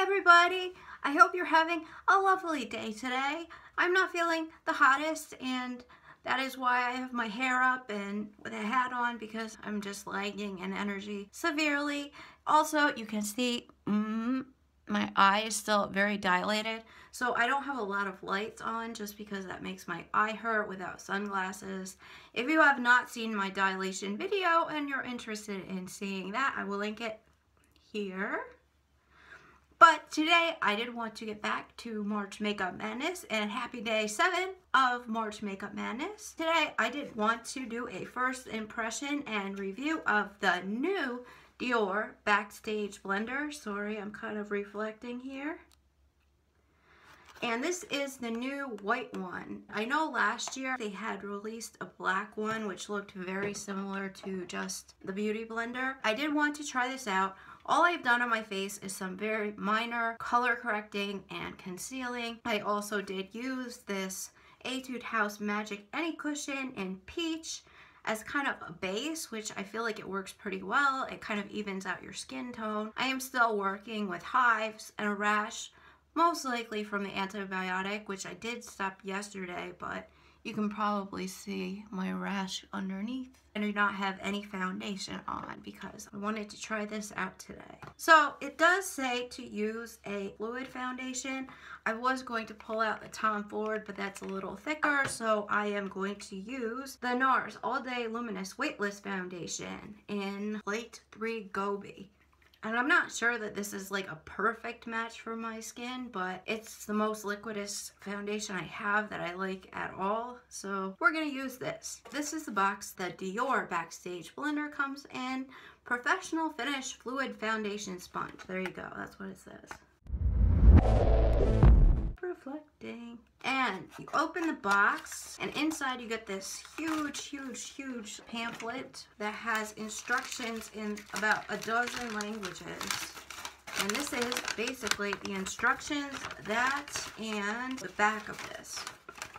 everybody, I hope you're having a lovely day today. I'm not feeling the hottest, and that is why I have my hair up and with a hat on, because I'm just lagging in energy severely. Also, you can see my eye is still very dilated, so I don't have a lot of lights on just because that makes my eye hurt without sunglasses. If you have not seen my dilation video and you're interested in seeing that, I will link it here. But today I did want to get back to March Makeup Madness and happy day 7 of March Makeup Madness. Today I did want to do a first impression and review of the new Dior BACKSTAGE BLENDER. Sorry, I'm kind of reflecting here. And this is the new white one. I know last year they had released a black one which looked very similar to just the BeautyBlender. I did want to try this out. All I've done on my face is some very minor color correcting and concealing. I also did use this Etude House Magic Any Cushion in Peach as kind of a base, which I feel like it works pretty well. It kind of evens out your skin tone. I am still working with hives and a rash, most likely from the antibiotic, which I did stop yesterday, but you can probably see my rash underneath. I do not have any foundation on because I wanted to try this out today. So it does say to use a fluid foundation. I was going to pull out the Tom Ford, but that's a little thicker, so I am going to use the Nars All Day Luminous Weightless Foundation in Plate 3 Gobi. And I'm not sure that this is like a perfect match for my skin, but it's the most liquidous foundation I have that I like at all. So we're gonna use this. This is the box that Dior BACKSTAGE BLENDER comes in. Professional Finish Fluid Foundation Sponge. There you go, that's what it says. Reflecting. And you open the box, and inside you get this huge pamphlet that has instructions in about a dozen languages. And this is basically the instructions, that, and the back of this,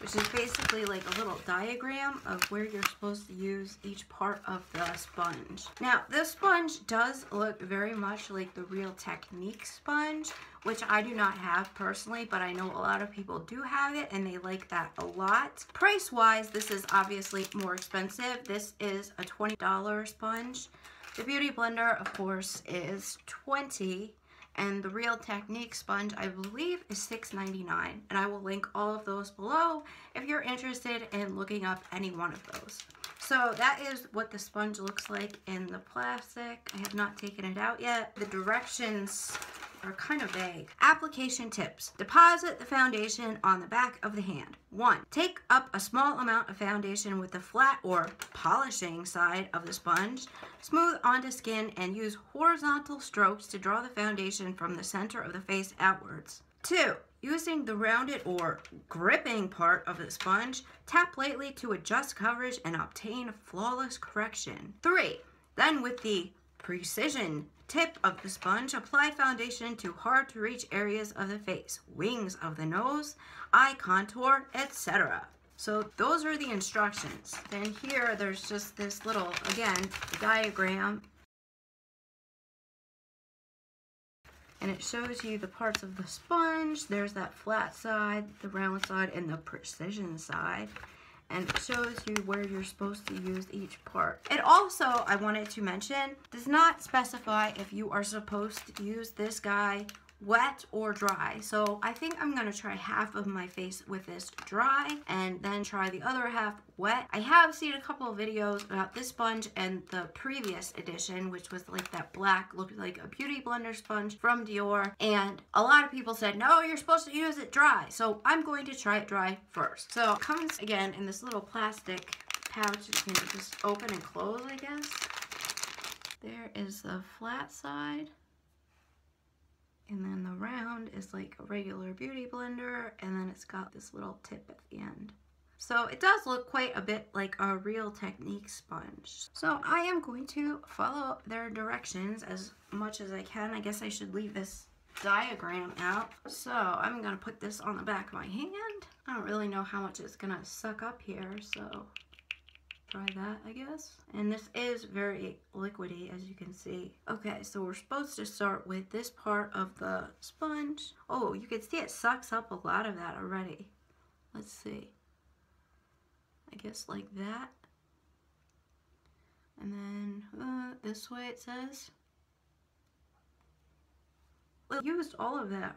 which is basically like a little diagram of where you're supposed to use each part of the sponge. Now, this sponge does look very much like the Real Technique sponge, which I do not have personally, but I know a lot of people do have it and they like that a lot. Price-wise, this is obviously more expensive. This is a $20 sponge. The BeautyBlender, of course, is $20. And the Real Technique sponge, I believe, is $6.99. And I will link all of those below if you're interested in looking up any one of those. So that is what the sponge looks like in the plastic. I have not taken it out yet. The directions are kind of vague. Application tips. Deposit the foundation on the back of the hand. 1. Take up a small amount of foundation with the flat or polishing side of the sponge. Smooth onto skin and use horizontal strokes to draw the foundation from the center of the face outwards. 2. Using the rounded or gripping part of the sponge, tap lightly to adjust coverage and obtain flawless correction. 3. Then with the precision tip of the sponge, apply foundation to hard to reach areas of the face, wings of the nose, eye contour, etc. So those are the instructions. Then here there's just this little, again, diagram. And it shows you the parts of the sponge. There's that flat side, the round side, and the precision side. And it shows you where you're supposed to use each part. It also, I wanted to mention, does not specify if you are supposed to use this guy wet or dry. So I think I'm gonna try half of my face with this dry and then try the other half wet. I have seen a couple of videos about this sponge and the previous edition, which was like that black, looked like a BeautyBlender sponge from Dior, and a lot of people said no, you're supposed to use it dry. So I'm going to try it dry first. So it comes again in this little plastic pouch. You can just open and close, I guess. There is the flat side. And then the round is like a regular BeautyBlender, and then it's got this little tip at the end. So it does look quite a bit like a Real Technique sponge. So I am going to follow their directions as much as I can. I guess I should leave this diagram out. So I'm gonna put this on the back of my hand. I don't really know how much it's gonna suck up here, so try that, I guess. And this is very liquidy, as you can see. Okay, so we're supposed to start with this part of the sponge. Oh, you can see it sucks up a lot of that already. Let's see. I guess like that. And then this way it says. We used all of that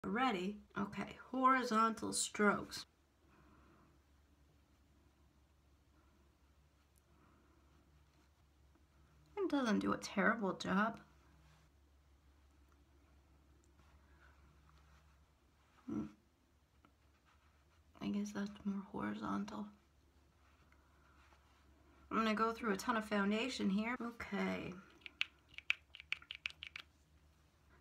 already. Okay, horizontal strokes. It doesn't do a terrible job. I guess that's more horizontal. I'm gonna go through a ton of foundation here. Okay.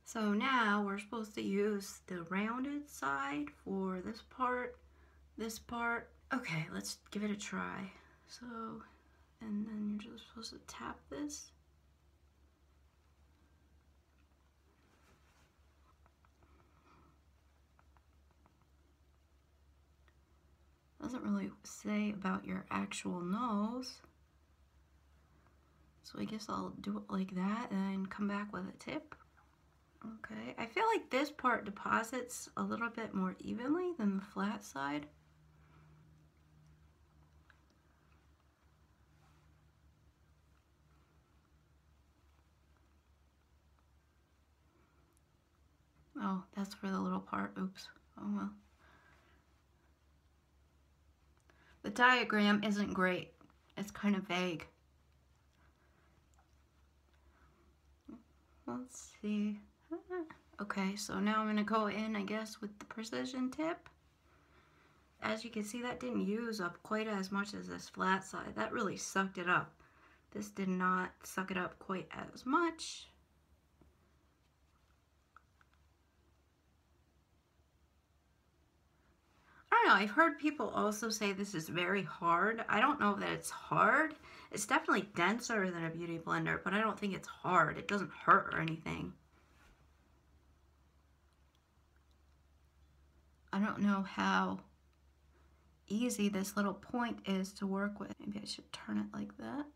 So now we're supposed to use the rounded side for this part, this part. Okay, let's give it a try. So, and then you're just supposed to tap this. Doesn't really say about your actual nose. So I guess I'll do it like that and then come back with a tip. Okay, I feel like this part deposits a little bit more evenly than the flat side. Oh, that's for the little part. Oops. Oh well. The diagram isn't great. It's kind of vague. Let's see. Okay, so now I'm going to go in, I guess, with the precision tip. As you can see, that didn't use up quite as much as this flat side. That really sucked it up. This did not suck it up quite as much. I don't know, I've heard people also say this is very hard. I don't know that it's hard. It's definitely denser than a Beauty Blender, but I don't think it's hard. It doesn't hurt or anything. I don't know how easy this little point is to work with. Maybe I should turn it like that.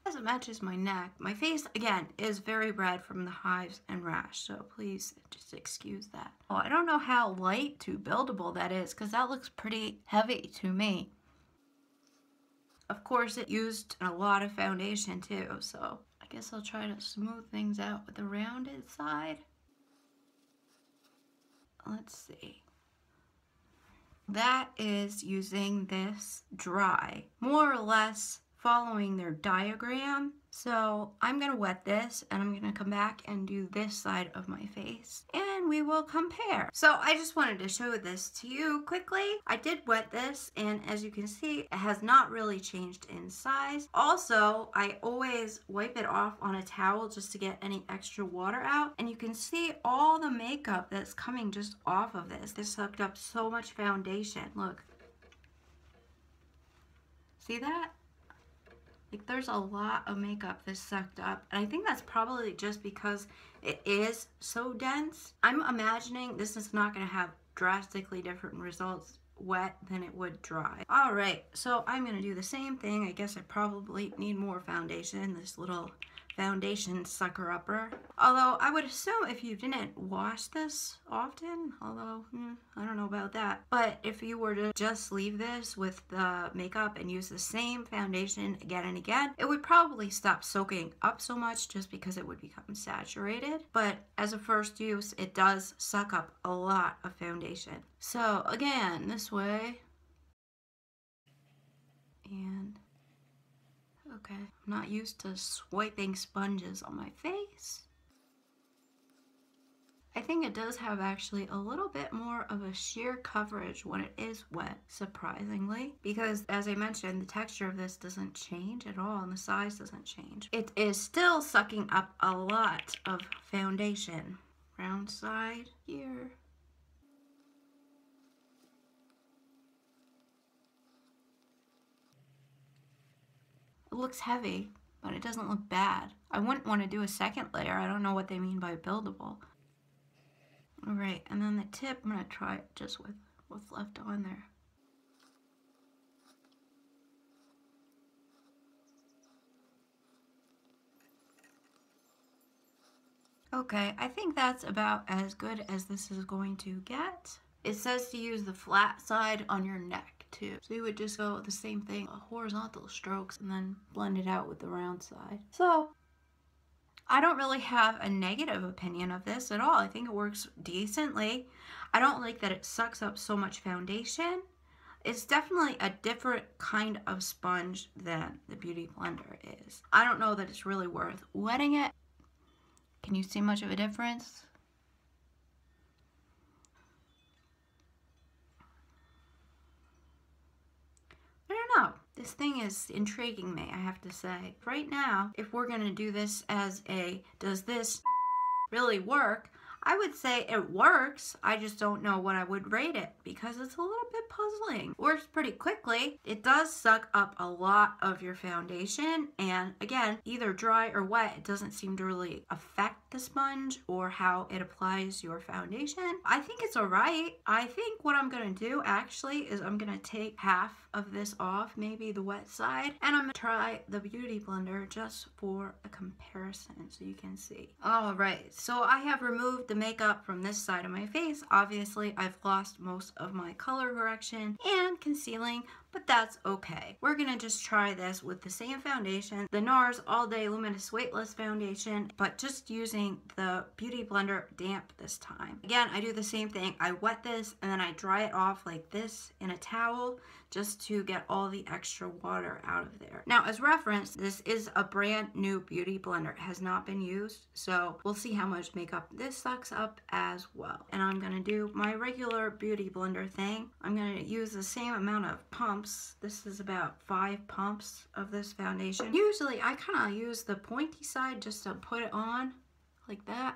As it matches my neck, my face, again, is very red from the hives and rash, so please just excuse that. Oh, I don't know how light to buildable that is, because that looks pretty heavy to me. Of course, it used a lot of foundation too, so I guess I'll try to smooth things out with the rounded side. Let's see. That is using this dry, more or less following their diagram. So I'm gonna wet this and I'm gonna come back and do this side of my face and we will compare. So I just wanted to show this to you quickly. I did wet this and as you can see, it has not really changed in size. Also, I always wipe it off on a towel just to get any extra water out. And you can see all the makeup that's coming just off of this. This sucked up so much foundation. Look. See that? Like there's a lot of makeup that's sucked up, and I think that's probably just because it is so dense. I'm imagining this is not going to have drastically different results wet than it would dry. All right, so I'm going to do the same thing. I guess I probably need more foundation, this little foundation sucker upper. Although I would assume if you didn't wash this often, although I don't know about that, but if you were to just leave this with the makeup and use the same foundation again and again, it would probably stop soaking up so much just because it would become saturated. But as a first use, it does suck up a lot of foundation. So again, this way, and okay, I'm not used to swiping sponges on my face. I think it does have actually a little bit more of a sheer coverage when it is wet, surprisingly, because as I mentioned, the texture of this doesn't change at all and the size doesn't change. It is still sucking up a lot of foundation. Round side here. It looks heavy. but it doesn't look bad. I wouldn't want to do a second layer. I don't know what they mean by buildable. All right, and then the tip, I'm gonna try it just with what's left on there. Okay, I think that's about as good as this is going to get. It says to use the flat side on your neck too. So you would just go the same thing, horizontal strokes, and then blend it out with the round side. So I don't really have a negative opinion of this at all. I think it works decently. I don't like that it sucks up so much foundation. It's definitely a different kind of sponge than the Beauty Blender is. I don't know that it's really worth wetting it. Can you see much of a difference? I don't know. This thing is intriguing me, I have to say. Right now, if we're gonna do this as a, does this really work? I would say it works. I just don't know what I would rate it because it's a little bit puzzling. Works pretty quickly. It does suck up a lot of your foundation, and again, either dry or wet, it doesn't seem to really affect the sponge or how it applies your foundation. I think it's alright. I think what I'm gonna do actually is I'm gonna take half of this off, maybe the wet side, and I'm gonna try the Beauty Blender just for a comparison so you can see. Alright, so I have removed the makeup from this side of my face. Obviously, I've lost most of my color correction and concealing, but that's okay. We're gonna just try this with the same foundation, the Nars All Day Luminous Weightless Foundation, but just using the Beauty Blender damp this time. Again, I do the same thing. I wet this and then I dry it off like this in a towel just to get all the extra water out of there. Now, as reference, this is a brand new Beauty Blender. It has not been used, so we'll see how much makeup this sucks up as well. And I'm gonna do my regular Beauty Blender thing. I'm gonna use the same amount of pumps. This is about 5 pumps of this foundation. Usually, I kind of use the pointy side just to put it on like that.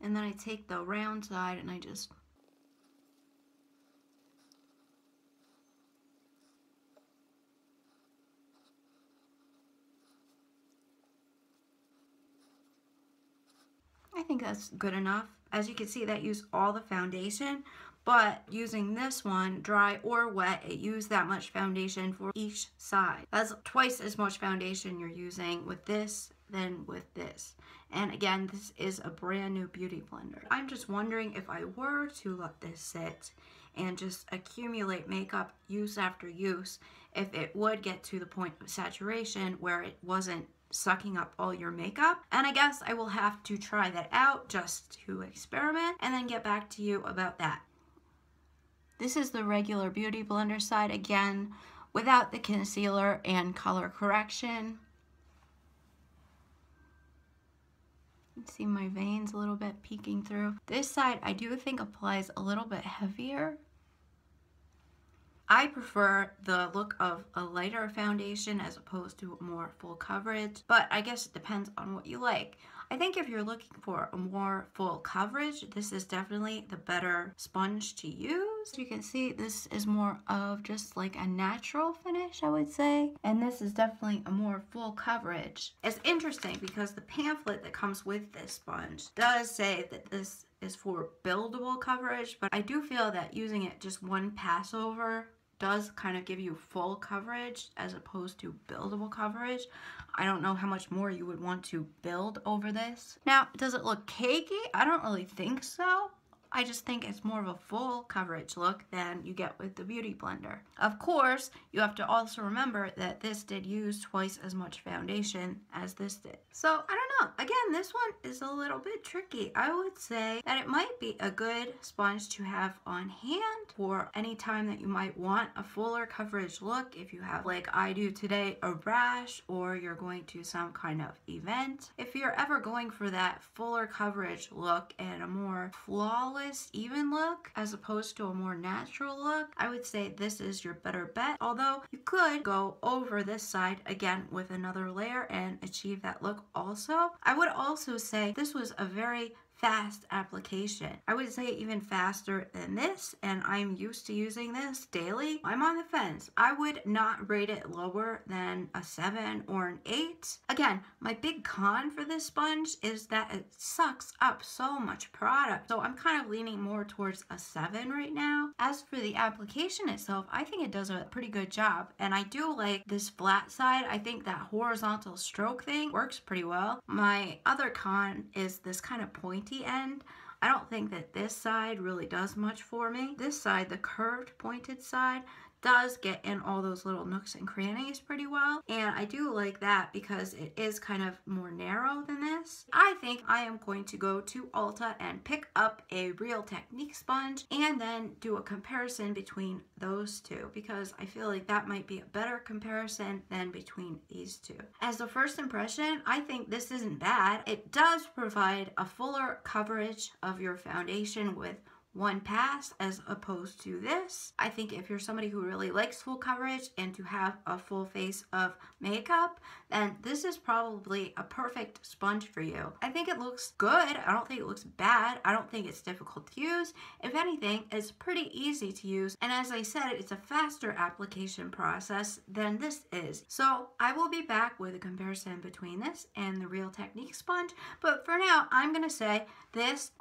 And then I take the round side and I just I think that's good enough. As you can see, that used all the foundation, but using this one, dry or wet, it used that much foundation for each side. That's twice as much foundation you're using with this than with this. And again, this is a brand new Beauty Blender. I'm just wondering if I were to let this sit and just accumulate makeup use after use, if it would get to the point of saturation where it wasn't sucking up all your makeup. And I guess I will have to try that out just to experiment and then get back to you about that. This is the regular Beauty Blender side, again, without the concealer and color correction. You can see my veins a little bit peeking through. This side I do think applies a little bit heavier. I prefer the look of a lighter foundation as opposed to more full coverage, but I guess it depends on what you like. I think if you're looking for a more full coverage, this is definitely the better sponge to use. You can see this is more of just like a natural finish, I would say, and this is definitely a more full coverage. It's interesting because the pamphlet that comes with this sponge does say that this is for buildable coverage, but I do feel that using it just one pass over does kind of give you full coverage as opposed to buildable coverage. I don't know how much more you would want to build over this. Now, does it look cakey? I don't really think so. I just think it's more of a full coverage look than you get with the Beauty Blender. Of course, you have to also remember that this did use twice as much foundation as this did. So, I don't know. Again, this one is a little bit tricky. I would say that it might be a good sponge to have on hand for any time that you might want a fuller coverage look. If you have, like I do today, a rash, or you're going to some kind of event. If you're ever going for that fuller coverage look and a more flawless even look as opposed to a more natural look, I would say this is your better bet. Although you could go over this side again with another layer and achieve that look also. I would also say this was a very fast application. I would say even faster than this, and I'm used to using this daily. I'm on the fence. I would not rate it lower than a 7 or an 8. Again, my big con for this sponge is that it sucks up so much product. So I'm kind of leaning more towards a 7 right now. As for the application itself, I think it does a pretty good job. And I do like this flat side. I think that horizontal stroke thing works pretty well. My other con is this kind of pointy end. I don't think that this side really does much for me. This side, the curved pointed side, does get in all those little nooks and crannies pretty well, and I do like that because it is kind of more narrow than this. I think I am going to go to Ulta and pick up a Real Technique sponge and then do a comparison between those two, because I feel like that might be a better comparison than between these two. As a first impression, I think this isn't bad. It does provide a fuller coverage of your foundation with one pass as opposed to this. I think if you're somebody who really likes full coverage and to have a full face of makeup, then this is probably a perfect sponge for you. I think it looks good. I don't think it looks bad. I don't think it's difficult to use. If anything, it's pretty easy to use. And as I said, it's a faster application process than this is. So I will be back with a comparison between this and the Real Technique sponge. But for now, I'm gonna say this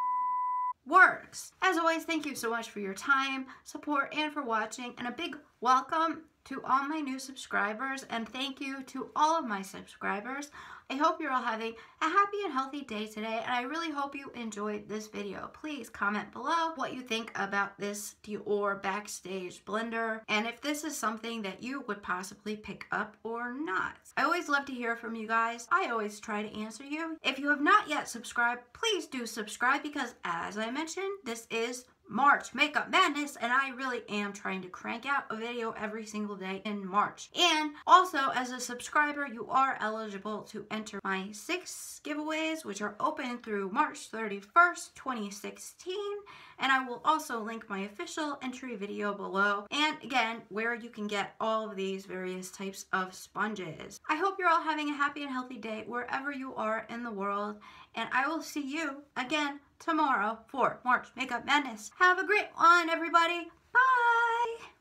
works. As always, thank you so much for your time, support, and for watching, and a big welcome to all my new subscribers, and thank you to all of my subscribers. I hope you're all having a happy and healthy day today, and I really hope you enjoyed this video. Please comment below what you think about this Dior Backstage Blender, and if this is something that you would possibly pick up or not. I always love to hear from you guys. I always try to answer you. If you have not yet subscribed, please do subscribe, because as I mentioned, this is March Makeup Madness, and I really am trying to crank out a video every single day in March. And also, as a subscriber, you are eligible to enter my 6 giveaways, which are open through March 31st, 2016. And I will also link my official entry video below, and again, where you can get all of these various types of sponges. I hope you're all having a happy and healthy day wherever you are in the world, and I will see you again tomorrow for March Makeup Madness. Have a great one, everybody. Bye!